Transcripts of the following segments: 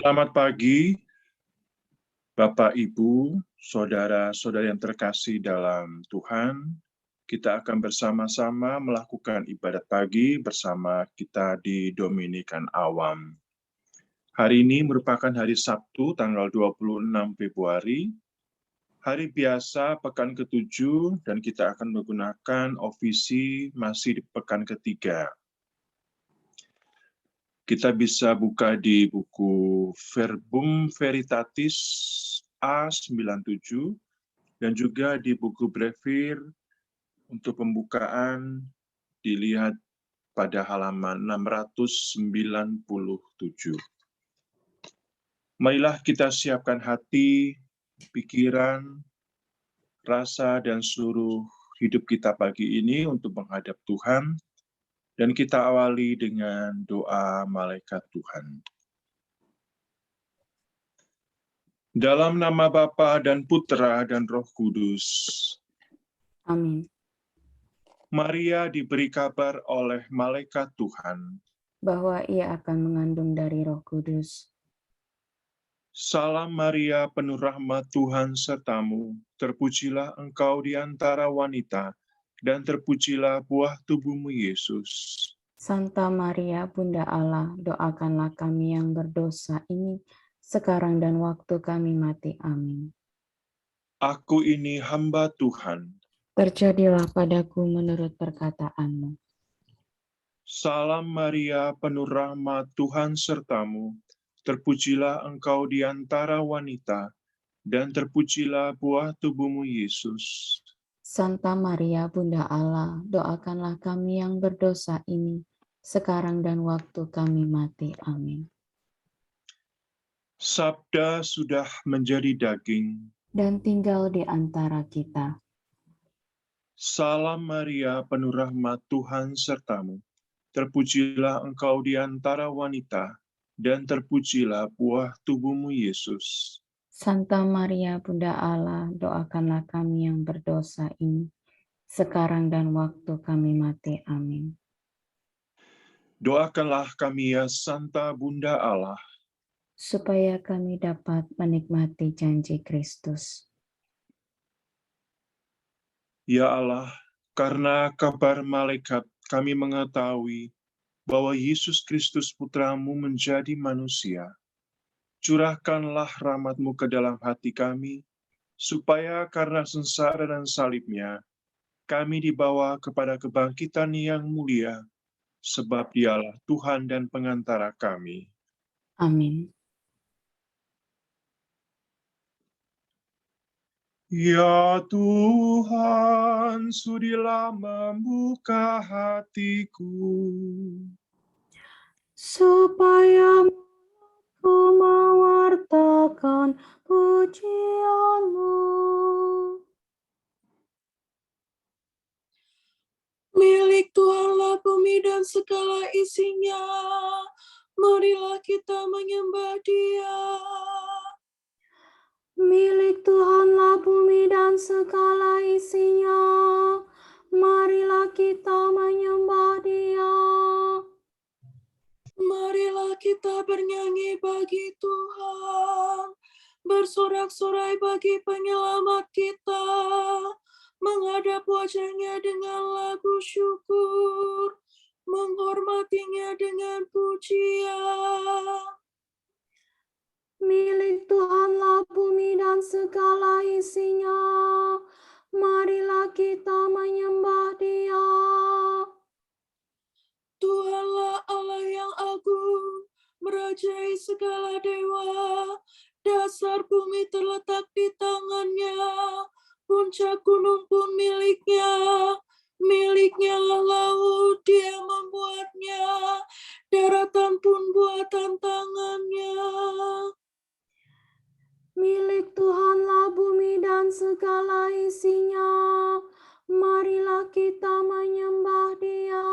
Selamat pagi, Bapak, Ibu, saudara-saudara yang terkasih dalam Tuhan. Kita akan bersama-sama melakukan ibadat pagi bersama kita di Dominikan Awam. Hari ini merupakan hari Sabtu, tanggal 26 Februari, hari biasa pekan ke-7, dan kita akan menggunakan ofisi masih di pekan ketiga. Kita bisa buka di buku Verbum Veritatis A97 dan juga di buku Brevir untuk pembukaan dilihat pada halaman 697. Marilah kita siapkan hati, pikiran, rasa, dan seluruh hidup kita pagi ini untuk menghadap Tuhan. Dan kita awali dengan doa malaikat Tuhan. Dalam nama Bapa dan Putra dan Roh Kudus. Amin. Maria diberi kabar oleh malaikat Tuhan Bahwa ia akan mengandung dari Roh Kudus. Salam Maria, penuh rahmat Tuhan sertamu, terpujilah engkau di antara wanita, dan terpujilah buah tubuhmu Yesus. Santa Maria, Bunda Allah, doakanlah kami yang berdosa ini, sekarang dan waktu kami mati. Amin. Aku ini hamba Tuhan. Terjadilah padaku menurut perkataanmu. Salam Maria, penuh rahmat Tuhan sertamu, terpujilah engkau di antara wanita, dan terpujilah buah tubuhmu Yesus. Santa Maria, Bunda Allah, doakanlah kami yang berdosa ini, sekarang dan waktu kami mati. Amin. Sabda sudah menjadi daging. Dan tinggal di antara kita. Salam Maria, penuh rahmat Tuhan sertamu, terpujilah engkau di antara wanita, dan terpujilah buah tubuhmu Yesus. Santa Maria, Bunda Allah, doakanlah kami yang berdosa ini, sekarang dan waktu kami mati. Amin. Doakanlah kami ya Santa Bunda Allah, supaya kami dapat menikmati janji Kristus. ya Allah, karena kabar malaikat kami mengetahui bahwa Yesus Kristus Putramu menjadi manusia. Curahkanlah rahmat-Mu ke dalam hati kami, supaya karena sengsara dan salibnya, kami dibawa kepada kebangkitan yang mulia, sebab Dialah Tuhan dan pengantara kami. Amin. Ya Tuhan, sudilah membuka hatiku, Supaya ku mewartakan pujian-Mu. Milik Tuhanlah bumi dan segala isinya, marilah kita menyembah Dia. Milik Tuhanlah bumi dan segala isinya, marilah kita menyembah Dia. Marilah kita bernyanyi bagi Tuhan, bersorak-sorai bagi penyelamat kita, menghadap wajah-Nya dengan lagu syukur, menghormatinya dengan pujian. Milik Tuhanlah bumi dan segala isinya, marilah kita menyembah Dia. Tuhanlah Allah yang agung, merajai segala dewa, dasar bumi terletak di tangan-Nya, puncak gunung pun miliknya, miliknya laut Dia membuatnya, daratan pun buatan tangan-Nya. Milik Tuhanlah bumi dan segala isinya, marilah kita menyembah Dia.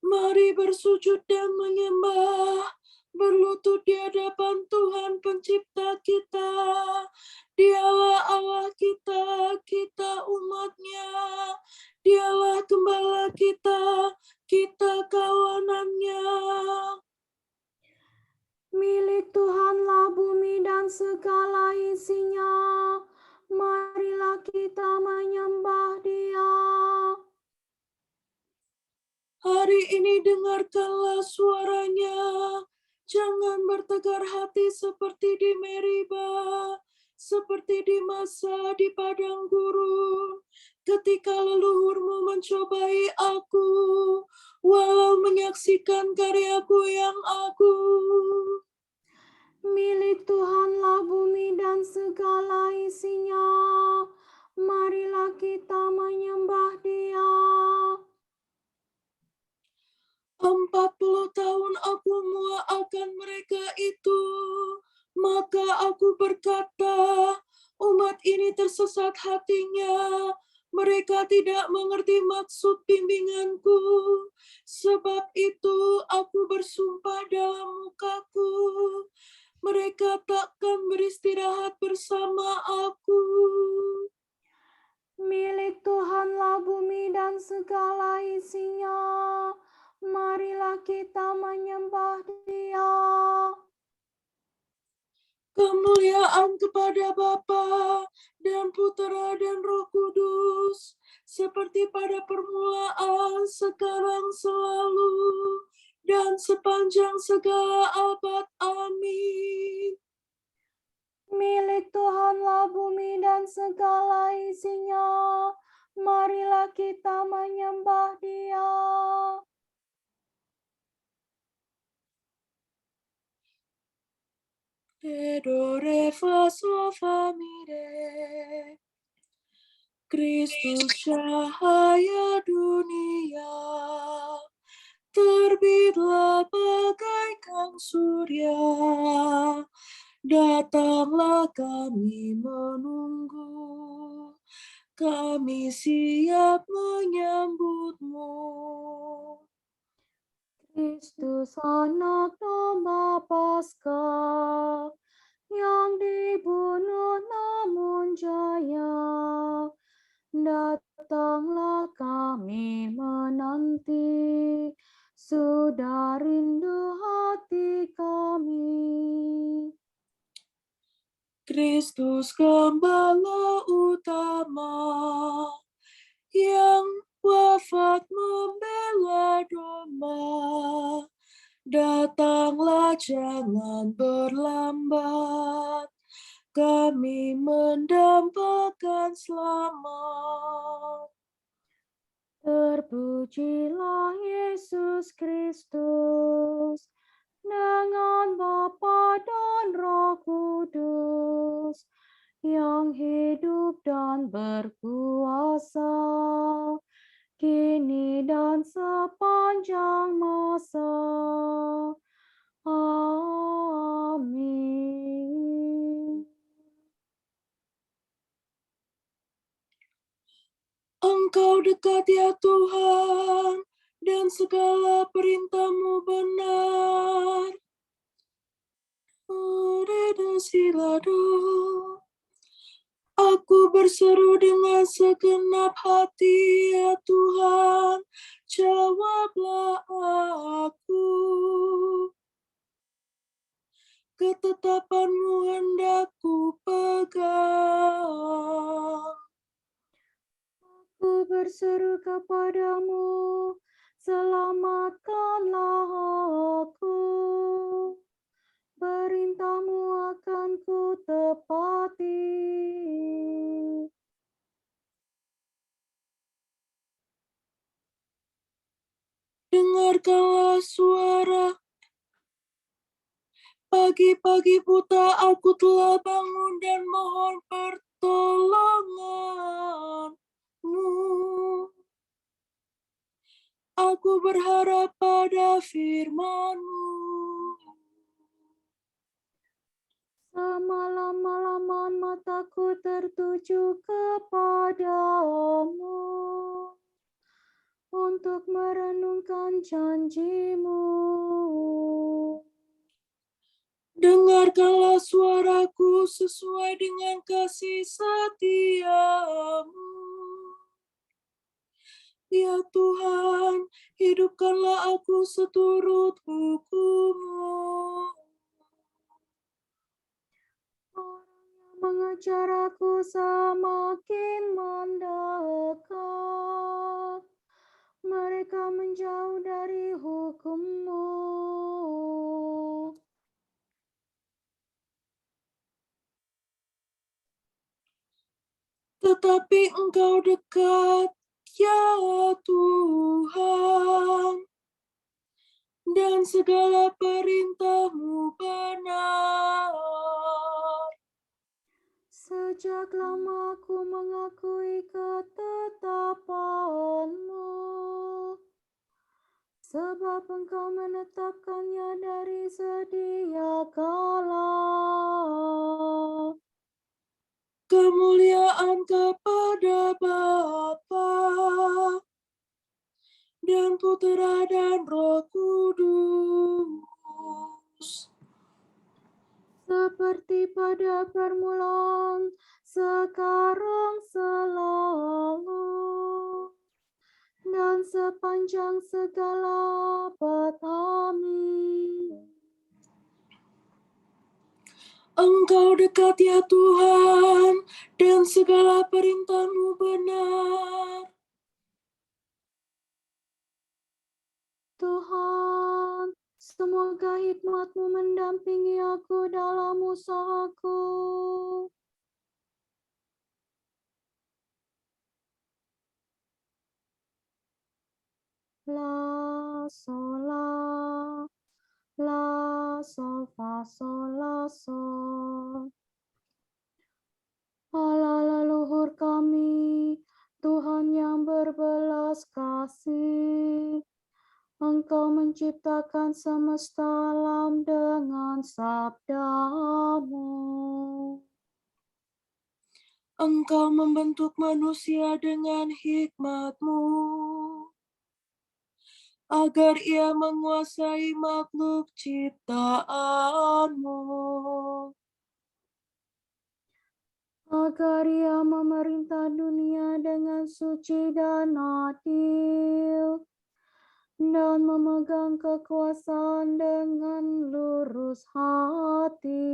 Mari bersujud dan menyembah, berlutut di hadapan Tuhan pencipta kita. Dialah Allah kita, kita umat-Nya. Dialah gembala kita, kita kawanan-Nya. kita menyembah Dia. Hari ini dengarkanlah suaranya. Jangan bertegar hati seperti di Meriba, seperti di masa di padang gurun, ketika leluhurmu mencobai aku, walau menyaksikan karyaku yang agung. Milik Tuhanlah bumi dan segala isinya. Marilah kita menyembah Dia. 40 tahun aku muak akan mereka itu. Maka aku berkata, umat ini tersesat hatinya. Mereka tidak mengerti maksud bimbinganku. Sebab itu aku bersumpah dalam mukaku. Mereka takkan beristirahat bersama aku. Milik Tuhanlah bumi dan segala isinya. Marilah kita menyembah Dia. Kemuliaan kepada Bapa dan Putera dan Roh Kudus, seperti pada permulaan, sekarang, selalu, dan sepanjang segala abad. Amin. Milik Tuhanlah bumi dan segala isinya. Marilah kita menyembah Dia. Te do re fa sol fa mi re. Kristus cahaya dunia, terbitlah bagaikan surya. Datanglah kami menunggu, kami siap menyambutmu. Kristus anak domba Paskah yang dibunuh namun jaya. Datanglah kami menanti, sudah rindu hati kami. Kristus gembala utama yang wafat membela domba. Datanglah, jangan berlambat, kami mendambakan selamat. Terpujilah Yesus Kristus dengan Bapa dan Roh Kudus yang hidup dan berkuasa kini dan sepanjang masa. Amin. Engkau dekat ya Tuhan, dan segala perintah-Mu benar. Aku berseru dengan segenap hati, ya Tuhan, jawablah aku. Ketetapan-Mu hendak ku pegang. Aku berseru kepadamu, selamatkanlah aku. Perintah-Mu akan ku tepati. Dengarkanlah suara. Pagi-pagi buta aku telah bangun dan mohon pertolongan-Mu. Aku berharap pada firman-Mu. Semalam-malaman mataku tertuju kepadamu untuk merenungkan janji-Mu. Dengarkanlah suaraku sesuai dengan kasih setia-Mu. Ya Tuhan, hidupkanlah aku seturut hukum-Mu. Orang yang mengejar aku semakin tetapi Engkau dekat, ya Tuhan, dan segala perintah-Mu benar. Sejak lama aku mengakui ketetapan-Mu, sebab Engkau menetapkannya dari sedia kala. Kemuliaan kepada Bapa dan Putera dan Roh Kudus, Seperti pada permulaan, sekarang, selalu, dan sepanjang segala abad. Amin. Engkau dekat ya Tuhan, dan segala perintah-Mu benar. Tuhan, semoga hikmat-Mu mendampingi aku dalam usahaku. La, sol, la, sol, fa, sol, la, sol. Allah leluhur kami, Tuhan yang berbelas kasih, Engkau menciptakan semesta alam dengan sabda-Mu. Engkau membentuk manusia dengan hikmat-Mu, agar ia menguasai makhluk ciptaan-Mu. Agar ia memerintah dunia dengan suci dan adil, dan memegang kekuasaan dengan lurus hati.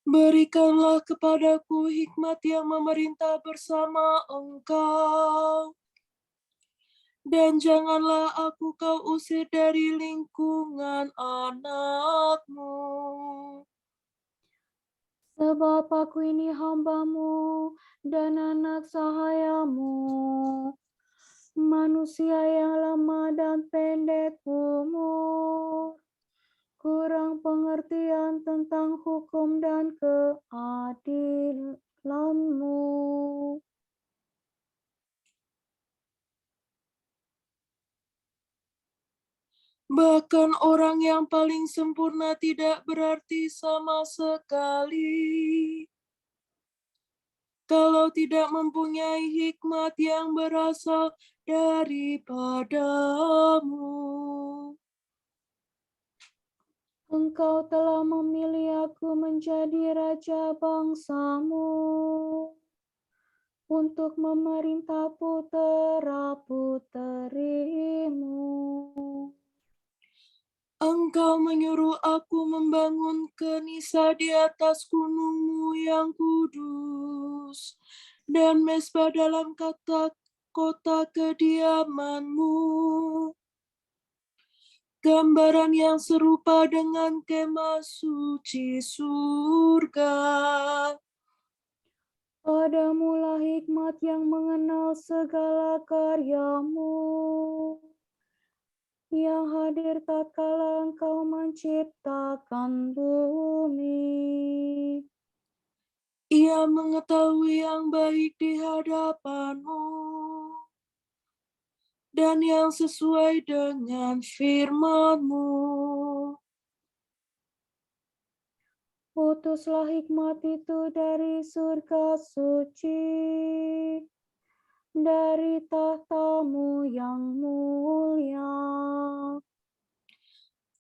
Berikanlah kepadaku hikmat yang memerintah bersama Engkau, dan janganlah aku Kau usir dari lingkungan anak-Mu. Sebab aku ini hamba-Mu dan anak sahaya-Mu, manusia yang lemah dan pendek umur, kurang pengertian tentang hukum dan keadilan-Mu. Bahkan orang yang paling sempurna tidak berarti sama sekali kalau tidak mempunyai hikmat yang berasal daripada-Mu. Engkau telah memilih aku menjadi raja bangsa-Mu, untuk memerintah putera-puteri-Mu. Engkau menyuruh aku membangun kenisa di atas gunung-Mu yang kudus, dan mezbah dalam kota kediaman-Mu. Gambaran yang serupa dengan kemah suci surga. Padamulah hikmat yang mengenal segala karya-Mu, yang hadir tatkala Engkau menciptakan bumi. Ia mengetahui yang baik di hadapan-Mu, dan yang sesuai dengan firman-Mu. Utuslah hikmat itu dari surga suci, dari tahta-Mu yang mulia,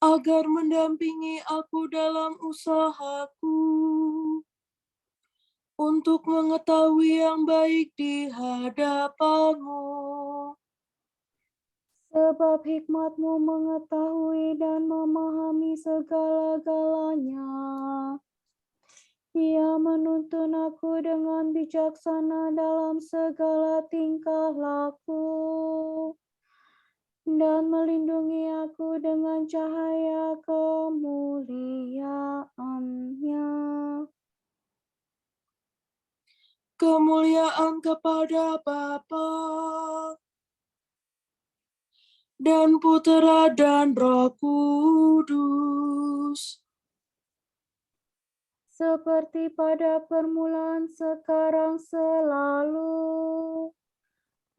agar mendampingi aku dalam usahaku, untuk mengetahui yang baik di hadapan-Mu. sebab hikmat-Mu mengetahui dan memahami segala-galanya. Ia menuntun aku dengan bijaksana dalam segala tingkah laku, dan melindungi aku dengan cahaya kemuliaan-Nya. Kemuliaan kepada Bapa dan Putera dan Roh Kudus, seperti pada permulaan, sekarang, selalu,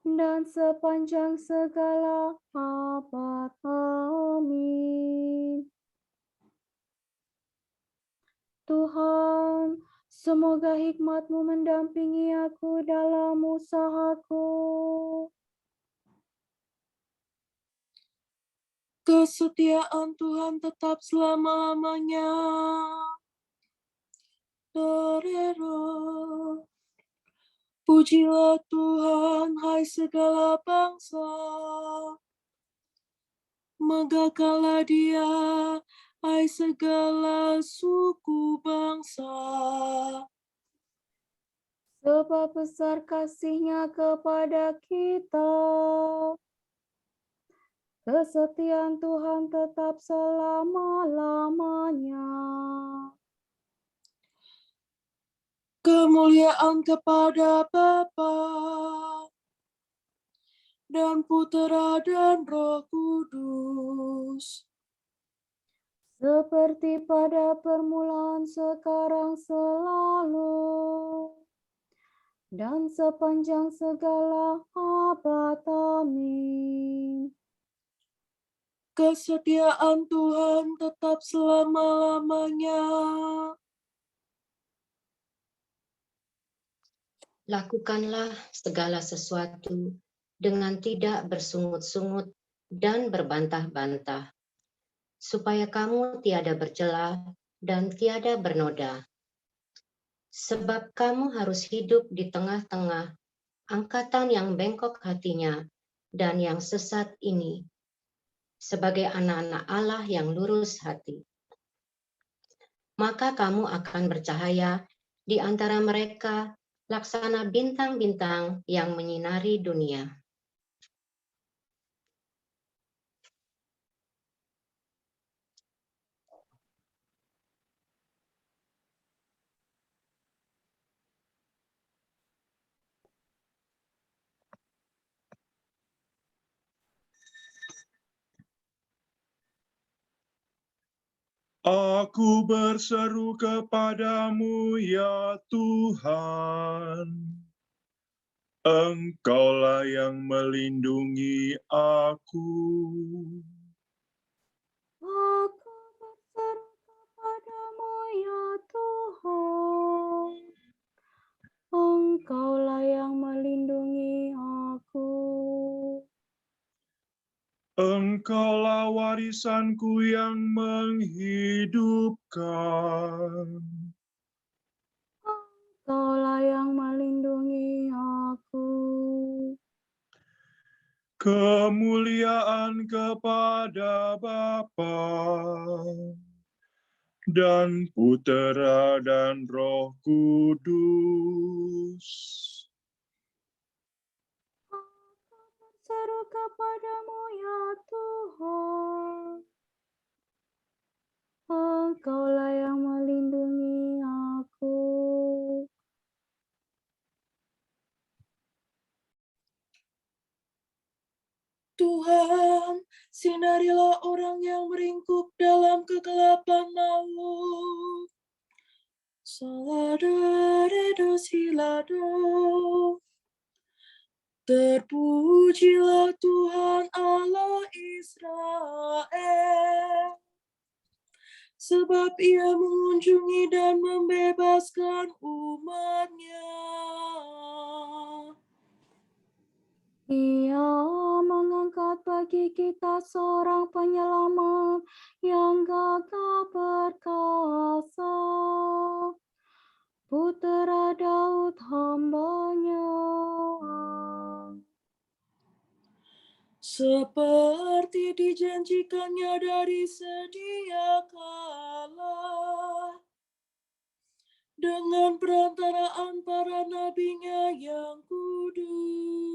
dan sepanjang segala abad. Amin. Tuhan, semoga hikmat-Mu mendampingi aku dalam usahaku. kesetiaan Tuhan tetap selama-lamanya. Torero. Pujilah Tuhan, hai segala bangsa. Megahkanlah Dia, hai segala suku bangsa. Sebab besar kasih-Nya kepada kita. Kesetiaan Tuhan tetap selama-lamanya. Kemuliaan kepada Bapa dan Putera dan Roh Kudus, Seperti pada permulaan, sekarang, selalu, dan sepanjang segala abad. Amin. kesetiaan Tuhan tetap selama-lamanya. Lakukanlah segala sesuatu dengan tidak bersungut-sungut dan berbantah-bantah, supaya kamu tiada bercela dan tiada bernoda. Sebab kamu harus hidup di tengah-tengah angkatan yang bengkok hatinya dan yang sesat ini, sebagai anak-anak Allah yang lurus hati. Maka kamu akan bercahaya di antara mereka laksana bintang-bintang yang menyinari dunia. Aku berseru kepadamu, ya Tuhan. Engkaulah yang melindungi aku. Aku berseru kepadamu, ya Tuhan. Engkaulah yang melindungi aku. Engkaulah warisanku yang menghidupkan. Engkaulah yang melindungi aku. Kemuliaan kepada Bapa dan Putera dan Roh Kudus. Aku berseru kepadamu, ya Tuhan. Engkaulah yang melindungi aku. Tuhan, sinarilah orang yang meringkuk dalam kegelapan maut. Salado silado. Terpujilah Tuhan Allah Israel, sebab Ia mengunjungi dan membebaskan umat-Nya. Ia mengangkat bagi kita seorang penyelamat yang gagah perkasa, Putera Daud hamba-Nya. Seperti dijanjikannya dari sedia kala, dengan perantaraan para nabi-Nya yang kudus,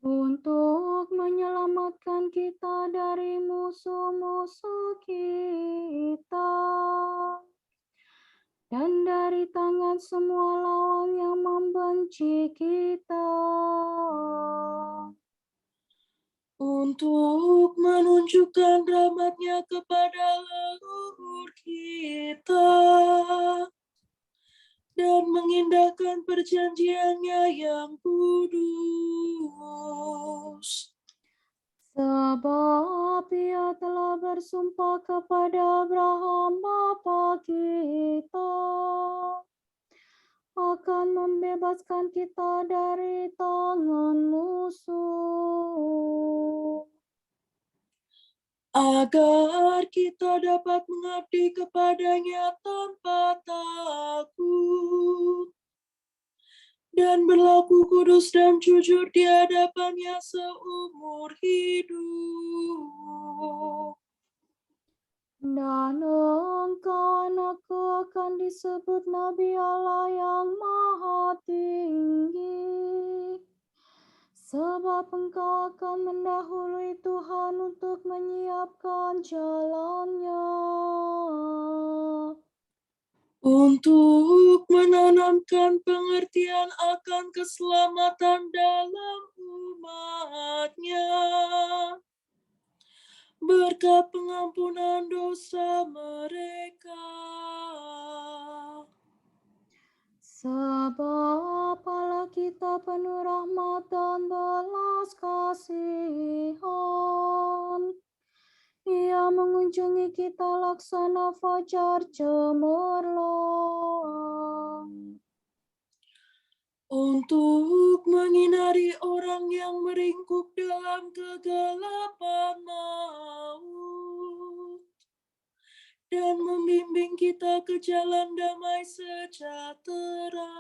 Untuk menyelamatkan kita dari musuh-musuh kita dan dari tangan semua lawan yang membenci kita, untuk menunjukkan rahmat-Nya kepada leluhur kita dan mengindahkan perjanjian-Nya yang kudus. sebab Ia telah bersumpah kepada Abraham bapa kita akan membebaskan kita dari tangan musuh, Agar kita dapat mengabdi kepada-Nya tanpa takut dan berlaku kudus dan jujur di hadapan-Nya seumur hidup. dan engkau anakku akan disebut Nabi Allah yang Maha Tinggi, sebab engkau akan mendahului Tuhan untuk menyiapkan jalannya, Untuk menanamkan pengertian akan keselamatan dalam umat-Nya, berkat pengampunan dosa mereka. sebab Allah kita penuh rahmat dan belas kasihan. Ia mengunjungi kita laksana fajar cemerlang, Untuk menyinari orang yang meringkuk dalam kegelapan maut dan membimbing kita ke jalan damai sejahtera.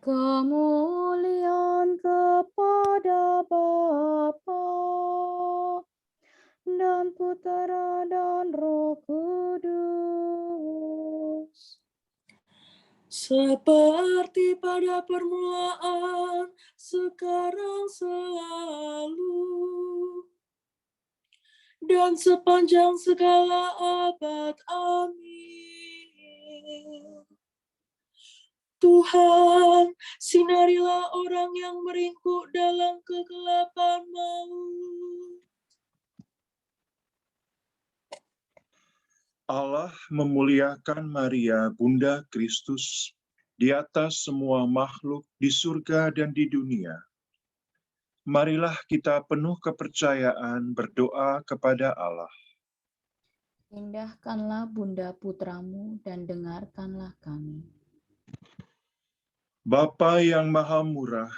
kemuliaan kepada Bapa dan Putera dan Roh Kudus, Seperti pada permulaan, sekarang, selalu, dan sepanjang segala abad. Amin. Tuhan, sinarilah orang yang meringkuk dalam kegelapan maut. Allah memuliakan Maria, Bunda Kristus, di atas semua makhluk di surga dan di dunia. Marilah kita penuh kepercayaan berdoa kepada Allah. Indahkanlah Bunda putramu dan dengarkanlah kami. Bapa yang maha murah,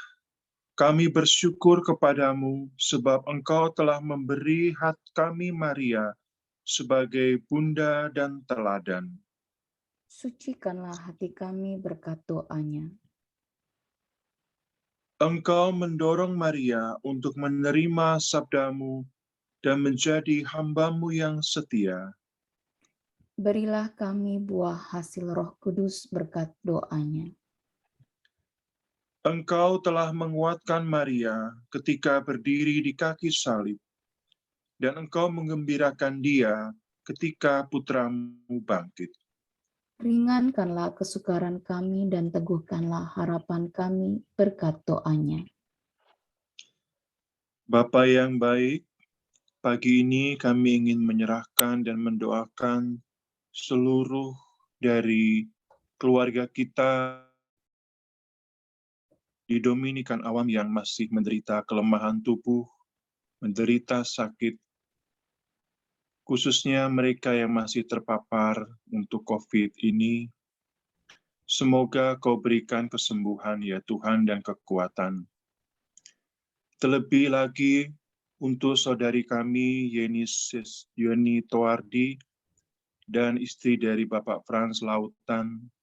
kami bersyukur kepadamu sebab Engkau telah memberi kami Maria sebagai bunda dan teladan. Sucikanlah hati kami berkat doanya. Engkau mendorong Maria untuk menerima sabdamu dan menjadi hamba-Mu yang setia. Berilah kami buah hasil Roh Kudus berkat doanya. Engkau telah menguatkan Maria ketika berdiri di kaki salib, dan Engkau menggembirakan dia ketika putramu bangkit. Ringankanlah kesukaran kami dan teguhkanlah harapan kami berkat doanya. Bapa yang baik, pagi ini kami ingin menyerahkan dan mendoakan seluruh dari keluarga kita di Dominikan Awam yang masih menderita kelemahan tubuh, menderita sakit, khususnya mereka yang masih terpapar untuk COVID ini. Semoga Kau berikan kesembuhan ya Tuhan dan kekuatan. Terlebih lagi untuk saudari kami Yeni Toardi dan istri dari Bapak Frans Lautan,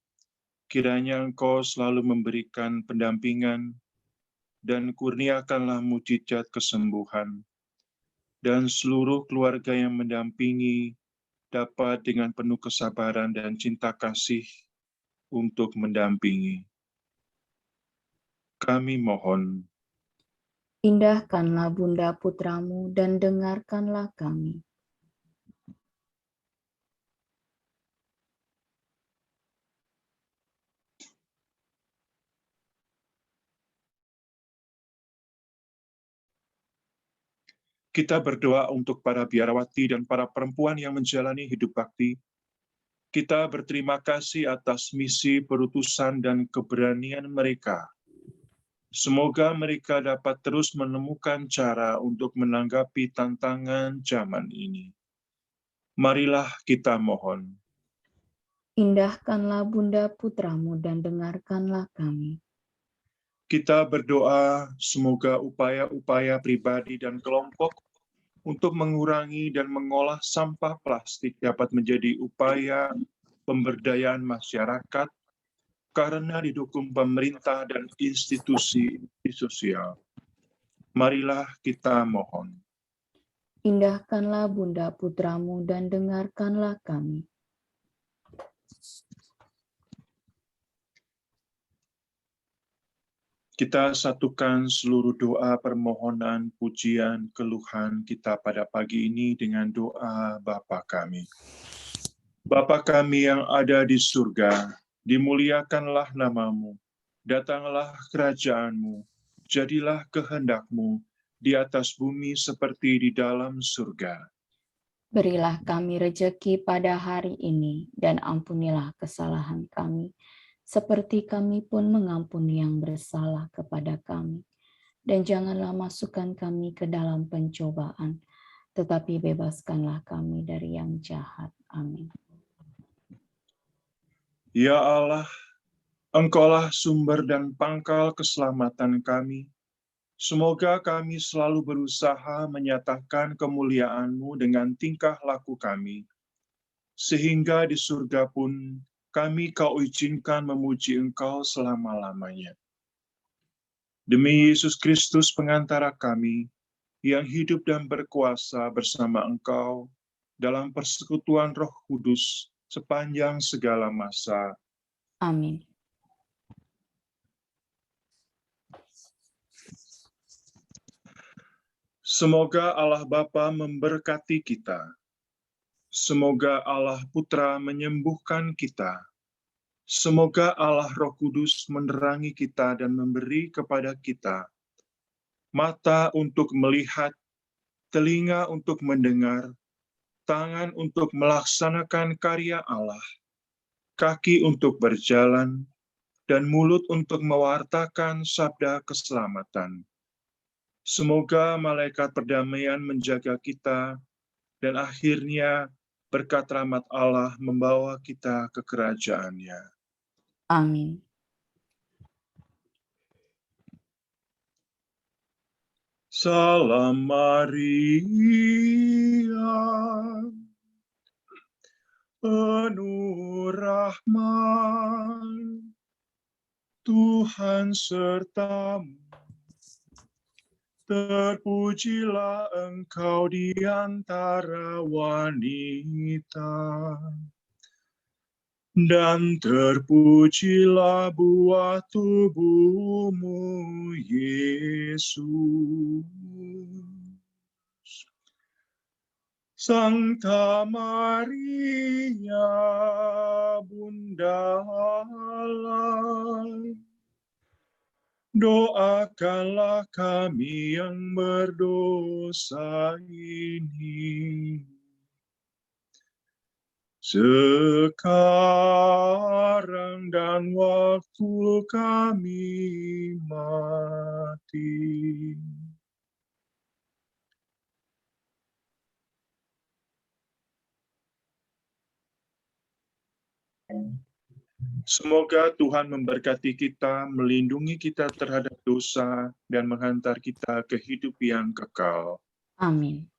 kiranya Engkau selalu memberikan pendampingan dan kurniakanlah mujizat kesembuhan, dan seluruh keluarga yang mendampingi dapat dengan penuh kesabaran dan cinta kasih untuk mendampingi. Kami mohon. Indahkanlah Bunda putramu dan dengarkanlah kami. Kita berdoa untuk para biarawati dan para perempuan yang menjalani hidup bakti. Kita berterima kasih atas misi, perutusan, dan keberanian mereka. Semoga mereka dapat terus menemukan cara untuk menanggapi tantangan zaman ini. Marilah kita mohon. Indahkanlah Bunda Putramu dan dengarkanlah kami. Kita berdoa semoga upaya-upaya pribadi dan kelompok untuk mengurangi dan mengolah sampah plastik dapat menjadi upaya pemberdayaan masyarakat karena didukung pemerintah dan institusi sosial. Marilah kita mohon. Indahkanlah Bunda Putramu dan dengarkanlah kami. Kita satukan seluruh doa, permohonan, pujian, keluhan kita pada pagi ini dengan doa Bapa kami. Bapa kami yang ada di surga, dimuliakanlah namamu, datanglah kerajaanmu, jadilah kehendakmu di atas bumi seperti di dalam surga. Berilah kami rejeki pada hari ini, dan ampunilah kesalahan kami, seperti kami pun mengampuni yang bersalah kepada kami. Dan janganlah masukkan kami ke dalam pencobaan, tetapi bebaskanlah kami dari yang jahat. Amin. Ya Allah, Engkaulah sumber dan pangkal keselamatan kami. Semoga kami selalu berusaha menyatakan kemuliaan-Mu dengan tingkah laku kami, sehingga di surga pun kami Kau izinkan memuji Engkau selama-lamanya. Demi Yesus Kristus pengantara kami, yang hidup dan berkuasa bersama Engkau dalam persekutuan Roh Kudus sepanjang segala masa. Amin. Semoga Allah Bapa memberkati kita. Semoga Allah Putra menyembuhkan kita. Semoga Allah Roh Kudus menerangi kita dan memberi kepada kita mata untuk melihat, telinga untuk mendengar, tangan untuk melaksanakan karya Allah, kaki untuk berjalan, dan mulut untuk mewartakan sabda keselamatan. Semoga malaikat perdamaian menjaga kita, dan akhirnya berkat rahmat Allah membawa kita ke kerajaan-Nya. Amin. Salam Maria, penuh rahmat, Tuhan sertamu. Terpujilah engkau di antara wanita, dan terpujilah buah tubuhmu, Yesus. Sancta Maria, Bunda Allah, doakanlah kami yang berdosa ini, sekarang dan waktu kami mati. Semoga Tuhan memberkati kita, melindungi kita terhadap dosa, dan menghantar kita ke hidup yang kekal. Amin.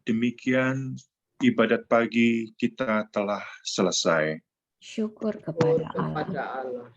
Demikian ibadat pagi kita telah selesai. Syukur kepada Allah. Allah.